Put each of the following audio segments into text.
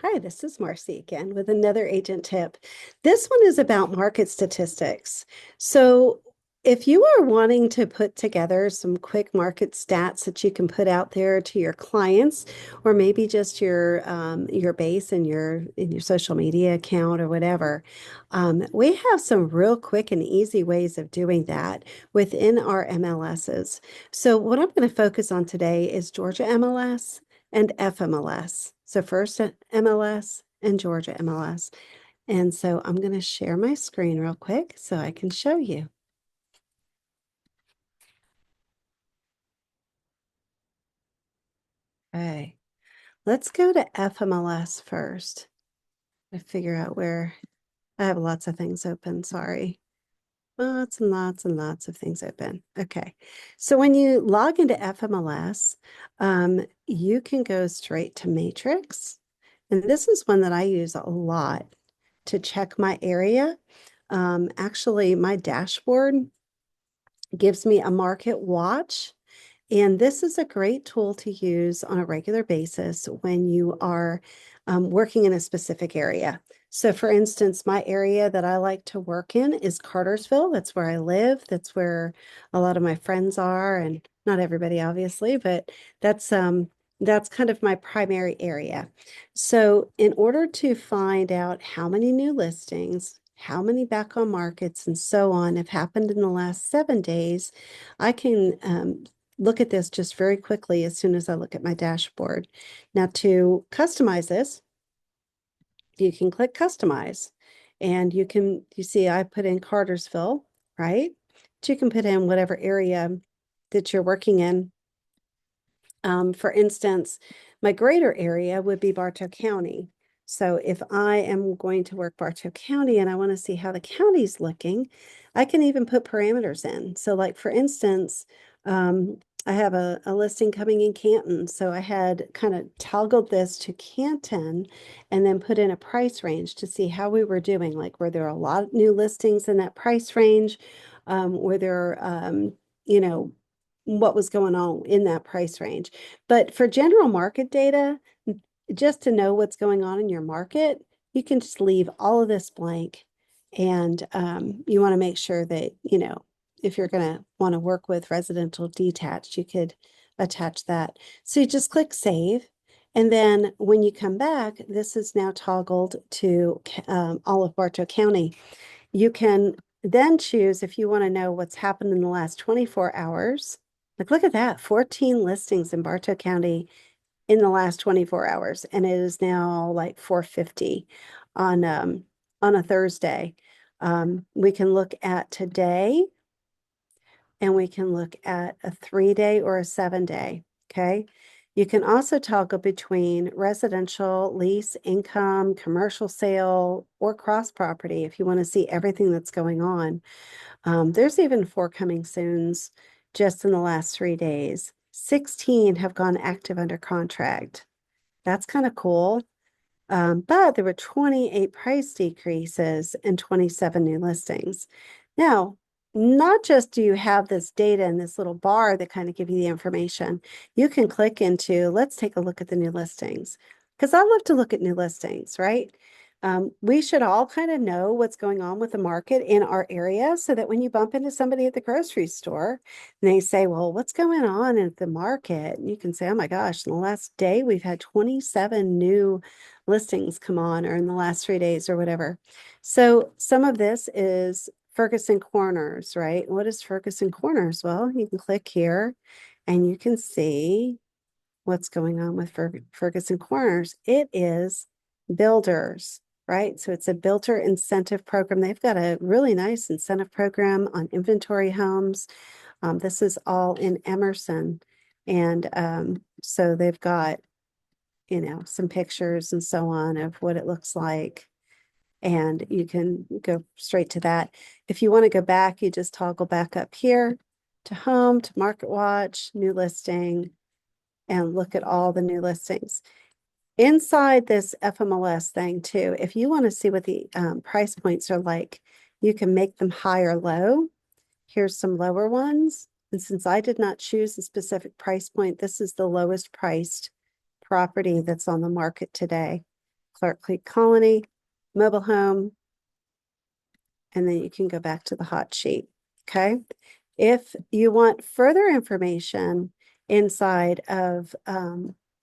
Hi, this is Marcy again with another agent tip. This one is about market statistics. So, if you are wanting to put together some quick market stats that you can put out there to your clients, or maybe just your base and your social media account or whatever, we have some real quick and easy ways of doing that within our MLSs. So, what I'm going to focus on today is Georgia MLS and FMLS. So first MLS and Georgia MLS. And so I'm going to share my screen real quick so I can show you. Okay, let's go to FMLS first. I figure out where I have lots of things open. Sorry. Lots and lots and lots of things open. Okay. So when you log into FMLS, you can go straight to Matrix. And this is one that I use a lot to check my area. Actually, my dashboard gives me a market watch. And this is a great tool to use on a regular basis when you are working in a specific area. So for instance, my area that I like to work in is Cartersville. That's where I live. That's where a lot of my friends are, and not everybody, obviously, but that's kind of my primary area. So in order to find out how many new listings, how many back on markets, and so on have happened in the last 7 days, I can look at this just very quickly as soon as I look at my dashboard. Now to customize this, you can click customize and you see I put in Cartersville, right? But you can put in whatever area that you're working in. For instance, my greater area would be Bartow County. So if I am going to work Bartow County and I want to see how the county's looking, I can even put parameters in. So like for instance, I have a listing coming in Canton. So I had kind of toggled this to Canton and then put in a price range to see how we were doing. Like, were there a lot of new listings in that price range? Were there, you know, what was going on in that price range. But for general market data, just to know what's going on in your market, you can just leave all of this blank. And you want to make sure that, if you're going to want to work with residential detached, you could attach that. So you just click save. And then when you come back, this is now toggled to all of Bartow County. You can then choose if you want to know what's happened in the last 24 hours. Like, look at that, 14 listings in Bartow County in the last 24 hours. And it is now like 4:50 on a Thursday. We can look at today and we can look at a 3-day or a 7-day. Okay. You can also toggle between residential, lease, income, commercial sale, or cross property if you want to see everything that's going on. There's even 4 coming soons just in the last 3 days. 16 have gone active under contract. That's kind of cool. But there were 28 price decreases and 27 new listings. Now, not just do you have this data in this little bar that kind of give you the information, you can click into, let's take a look at the new listings. Because I love to look at new listings, right? We should all kind of know what's going on with the market in our area so that when you bump into somebody at the grocery store and they say, well, what's going on in the market? And you can say, oh my gosh, in the last day, we've had 27 new listings come on, or in the last 3 days or whatever. So some of this is Ferguson Corners, right? What is Ferguson Corners? Well, you can click here and you can see what's going on with Ferguson Corners. It is builders, right? So it's a builder incentive program. They've got a really nice incentive program on inventory homes. This is all in Emerson. And so they've got, some pictures and so on of what it looks like. And you can go straight to that. If you want to go back, you just toggle back up here to home, to market watch, new listing, and look at all the new listings. Inside this FMLS thing too, if you want to see what the price points are like, you can make them high or low. Here's some lower ones. And since I did not choose a specific price point, this is the lowest priced property that's on the market today. Clark Creek Colony, mobile home, and then you can go back to the hot sheet. Okay. If you want further information inside of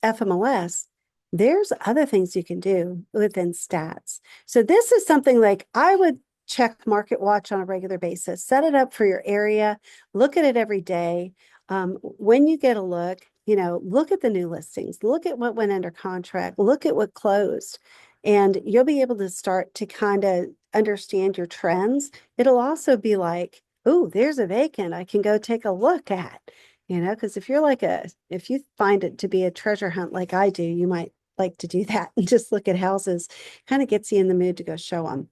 FMLS, there's other things you can do within stats. So this is something like I would check Market Watch on a regular basis, set it up for your area, look at it every day. When you get a look, look at the new listings, look at what went under contract, look at what closed, and you'll be able to start to kind of understand your trends. It'll also be like, oh, there's a vacant I can go take a look at, because if you find it to be a treasure hunt like I do, you might like to do that and just look at houses. Kind of gets you in the mood to go show them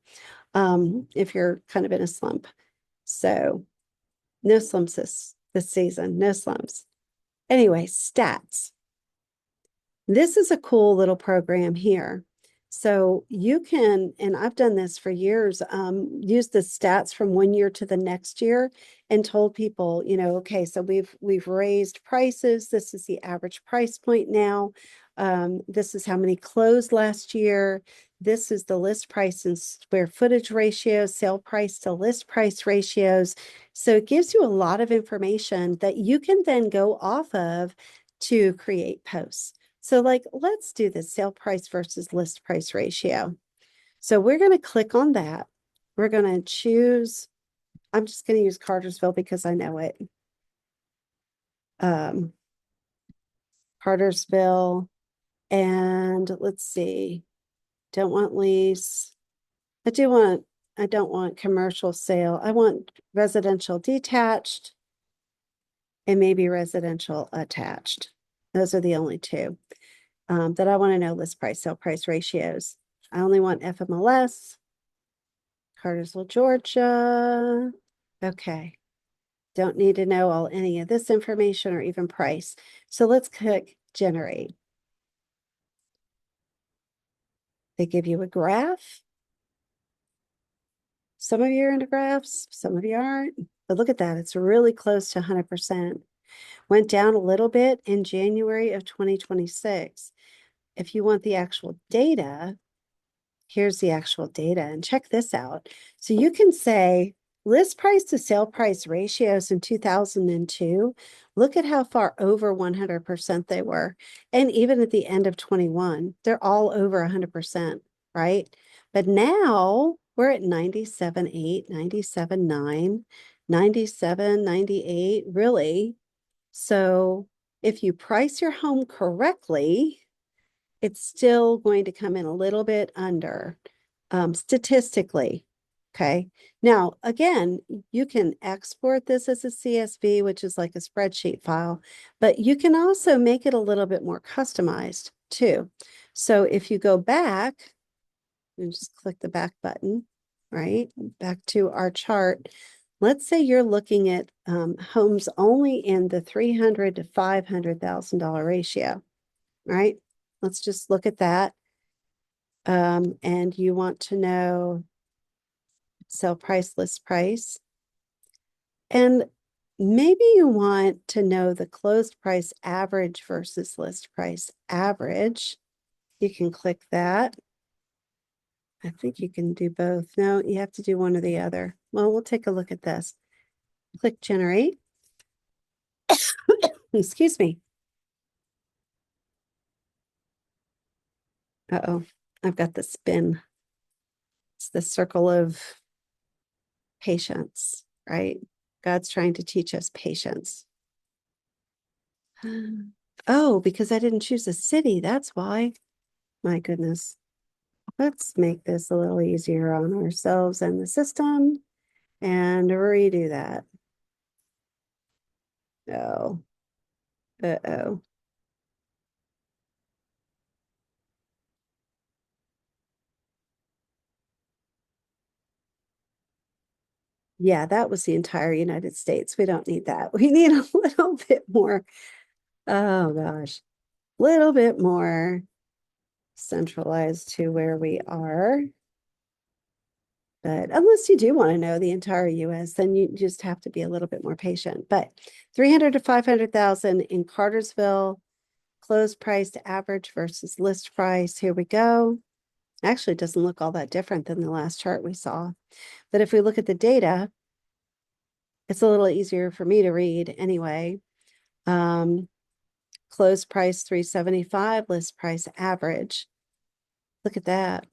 if you're kind of in a slump. So no slumps this season, no slumps. Anyway, stats. This is a cool little program here. So you can, and I've done this for years, use the stats from one year to the next year and told people, okay, so we've raised prices. This is the average price point now. This is how many closed last year. This is the list price and square footage ratio, sale price to list price ratios. So it gives you a lot of information that you can then go off of to create posts. So let's do the sale price versus list price ratio. So we're going to click on that. We're going to choose, I'm just going to use Cartersville because I know it. Cartersville, and let's see, don't want lease. I don't want commercial sale. I want residential detached and maybe residential attached. Those are the only two. That I want to know list price, sale price ratios. I only want FMLS, Cartersville, Georgia. Okay. Don't need to know any of this information or even price. So let's click generate. They give you a graph. Some of you are into graphs, some of you aren't. But look at that. It's really close to 100%. Went down a little bit in January of 2026. If you want the actual data, here's the actual data, and check this out. So you can say list price to sale price ratios in 2002. Look at how far over 100% they were. And even at the end of 21, they're all over 100%, right? But now we're at 97.8, 97.9, 97, 98, really. So if you price your home correctly, it's still going to come in a little bit under statistically. Okay. Now, again, you can export this as a CSV, which is like a spreadsheet file, but you can also make it a little bit more customized too. So if you go back and just click the back button, right? Back to our chart. Let's say you're looking at homes only in the $300,000 to $500,000 ratio, right? Let's just look at that. And you want to know sell price, list price. And maybe you want to know the closed price average versus list price average. You can click that. I think you can do both. No, you have to do one or the other. Well, we'll take a look at this. Click generate. Excuse me. Uh-oh, I've got the spin. It's the circle of patience, right? God's trying to teach us patience. Oh, because I didn't choose a city. That's why. My goodness. Let's make this a little easier on ourselves and the system and redo that. Oh, uh-oh. Yeah, that was the entire United States. We don't need that. We need a little bit more. Oh gosh, little bit more centralized to where we are. But unless you do want to know the entire US, then you just have to be a little bit more patient. But 300 to 500,000 in Cartersville, closed price to average versus list price. Here we go. Actually, it doesn't look all that different than the last chart we saw. But if we look at the data, it's a little easier for me to read anyway. Close price 375, list price average. Look at that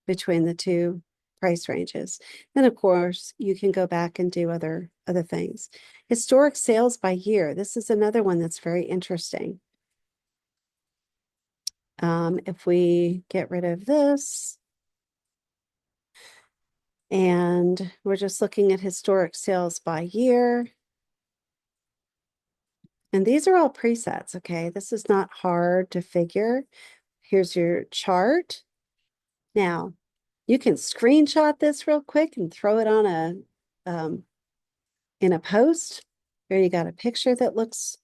between the two price ranges. Then of course you can go back and do other things. Historic sales by year. This is another one that's very interesting. If we get rid of this and we're just looking at historic sales by year. And these are all presets, okay? This is not hard to figure. Here's your chart. Now, you can screenshot this real quick and throw it on in a post. Here you got a picture that looks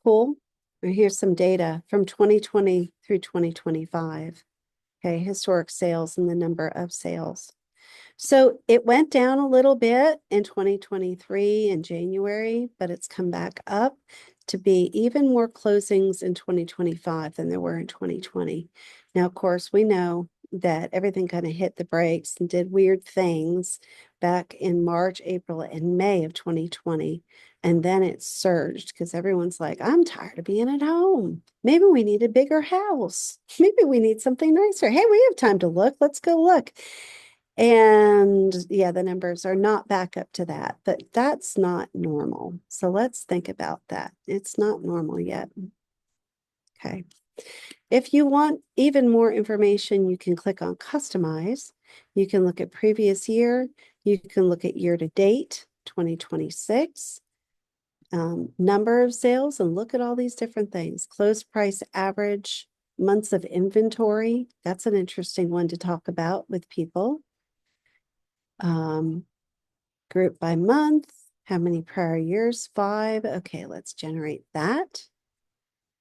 cool. And here's some data from 2020 through 2025. Okay, historic sales and the number of sales. So it went down a little bit in 2023 in January, but it's come back up to be even more closings in 2025 than there were in 2020. Now, of course, we know that everything kind of hit the brakes and did weird things back in March, April, and May of 2020. And then it surged because everyone's like, I'm tired of being at home. Maybe we need a bigger house. Maybe we need something nicer. Hey, we have time to look. Let's go look. And yeah, the numbers are not back up to that, but that's not normal. So let's think about that. It's not normal yet. Okay. If you want even more information, you can click on customize. You can look at previous year. You can look at year to date, 2026, number of sales, and look at all these different things. Close price average, months of inventory. That's an interesting one to talk about with people. Group by month, how many prior years? 5. Okay, let's generate that.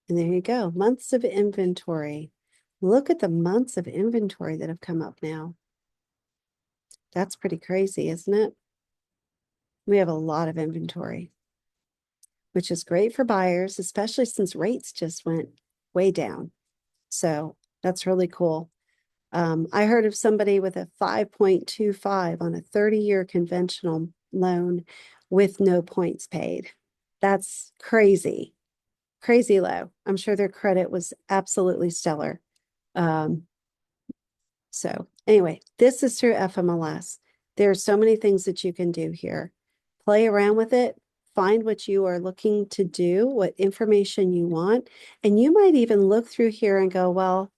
And there you go, months of inventory. Look at the months of inventory that have come up now. That's pretty crazy, isn't it? We have a lot of inventory, which is great for buyers, especially since rates just went way down. So that's really cool. I heard of somebody with a 5.25 on a 30-year conventional loan with no points paid. That's crazy, crazy low. I'm sure their credit was absolutely stellar. So anyway, this is through FMLS. There are so many things that you can do here. Play around with it, find what you are looking to do, what information you want, and you might even look through here and go, well,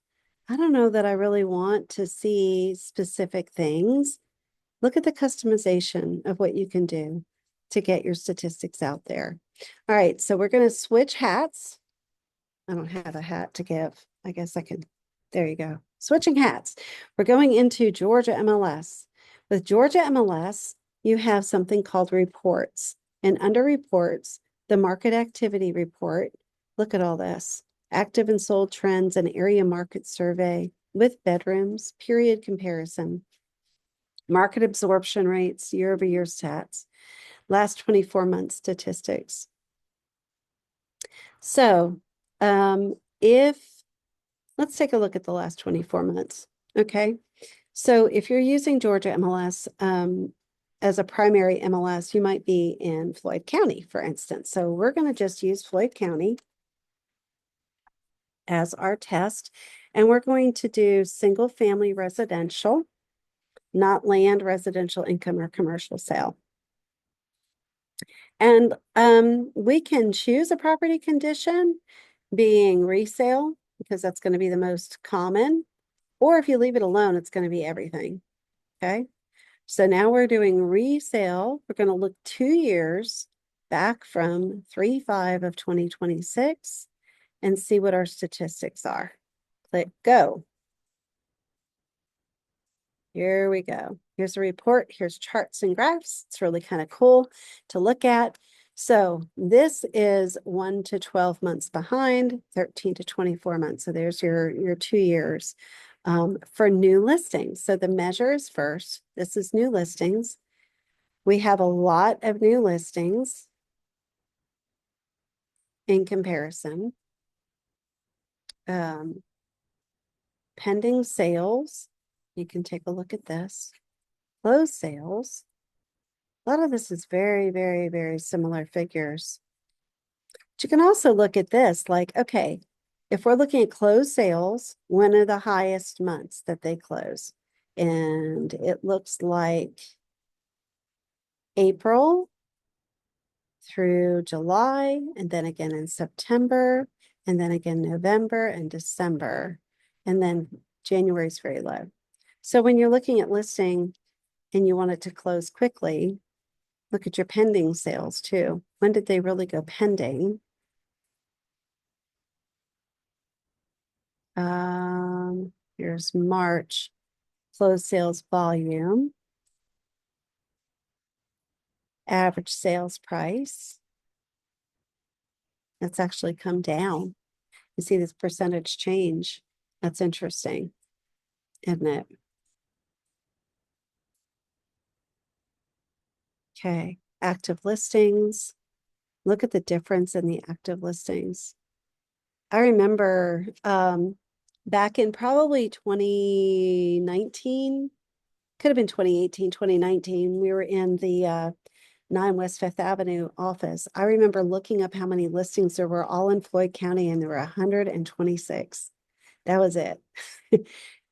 I don't know that I really want to see specific things. Look at the customization of what you can do to get your statistics out there. All right, so we're going to switch hats. I don't have a hat to give. I guess I can. There you go. Switching hats. We're going into Georgia MLS. With Georgia MLS, you have something called reports. And under reports, the market activity report. Look at all this. Active and sold trends and area market survey with bedrooms, period comparison, market absorption rates, year-over-year stats, last 24 months statistics. So let's take a look at the last 24 months, okay? So if you're using Georgia MLS as a primary MLS, you might be in Floyd County, for instance. So we're going to just use Floyd County as our test. And we're going to do single family residential, not land, residential income, or commercial sale. And we can choose a property condition being resale, because that's going to be the most common. Or if you leave it alone, it's going to be everything. Okay. So now we're doing resale. We're going to look 2 years back from 3/5 of 2026 and see what our statistics are. Click go. Here we go. Here's a report. Here's charts and graphs. It's really kind of cool to look at. So this is 1 to 12 months behind, 13 to 24 months. So there's your 2 years for new listings. So the measure is first. This is new listings. We have a lot of new listings in comparison. pending sales. You can take a look at this. Closed sales. A lot of this is very, very, very similar figures. But you can also look at this like, okay, if we're looking at closed sales, when are the highest months that they close? And it looks like April through July, and then again in September, and then again November and December, and then January is very low. So when you're looking at listing and you want it to close quickly, look at your pending sales too. When did they really go pending? Here's March, closed sales volume, average sales price. That's actually come down. You see this percentage change. That's interesting, isn't it? Okay, active listings. Look at the difference in the active listings. I remember back in probably 2019, could have been 2018, 2019, we were in the 9 West Fifth Avenue office. I remember looking up how many listings there were all in Floyd County, and there were 126. That was it.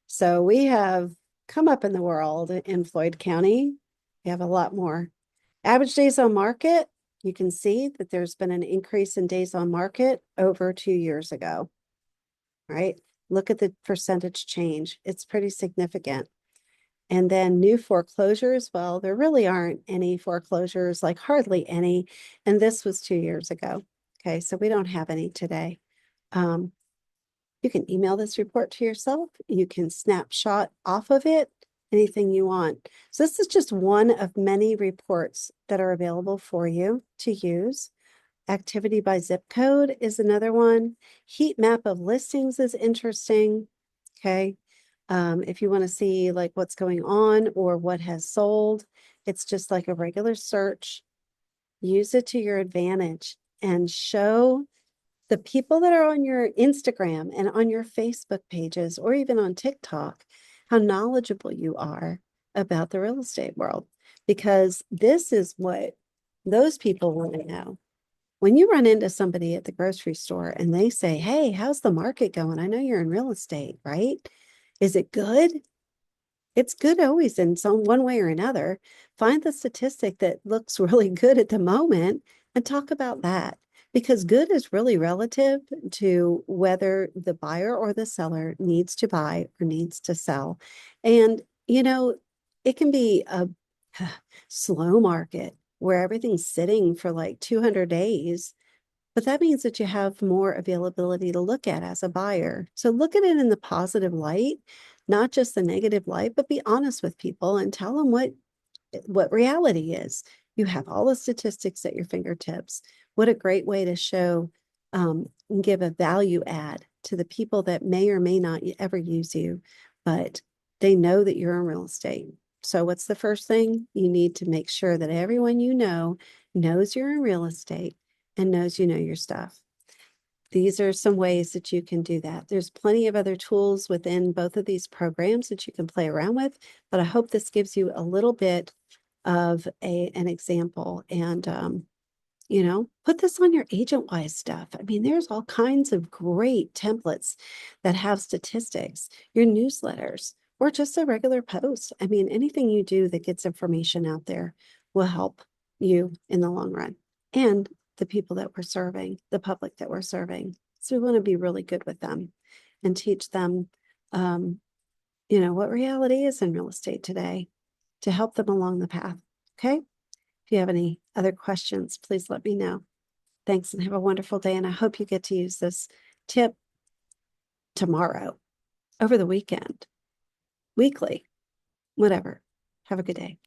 So we have come up in the world in Floyd County. We have a lot more. Average days on market, you can see that there's been an increase in days on market over 2 years ago, right? Look at the percentage change. It's pretty significant. And then new foreclosures, well, there really aren't any foreclosures, like hardly any. And this was 2 years ago. Okay, so we don't have any today. You can email this report to yourself. You can snapshot off of it, anything you want. So this is just one of many reports that are available for you to use. Activity by zip code is another one. Heat map of listings is interesting. Okay. If you want to see like what's going on or what has sold, it's just like a regular search. Use it to your advantage and show the people that are on your Instagram and on your Facebook pages or even on TikTok, how knowledgeable you are about the real estate world, because this is what those people want to know. When you run into somebody at the grocery store and they say, hey, how's the market going? I know you're in real estate, right? Is it good? It's good always in some one way or another. Find the statistic that looks really good at the moment and talk about that, because good is really relative to whether the buyer or the seller needs to buy or needs to sell. And, it can be a slow market where everything's sitting for like 200 days. But that means that you have more availability to look at as a buyer. So look at it in the positive light, not just the negative light, but be honest with people and tell them what reality is. You have all the statistics at your fingertips. What a great way to show and give a value add to the people that may or may not ever use you, but they know that you're in real estate. So what's the first thing? You need to make sure that everyone you know knows you're in real estate and knows you know your stuff. These are some ways that you can do that. There's plenty of other tools within both of these programs that you can play around with, but I hope this gives you a little bit of an example. And put this on your agent-wise stuff. I mean, there's all kinds of great templates that have statistics, your newsletters, or just a regular post. I mean, anything you do that gets information out there will help you in the long run. And the people that we're serving, the public that we're serving. So we want to be really good with them and teach them, what reality is in real estate today to help them along the path. Okay. If you have any other questions, please let me know. Thanks and have a wonderful day. And I hope you get to use this tip tomorrow, over the weekend, weekly, whatever. Have a good day.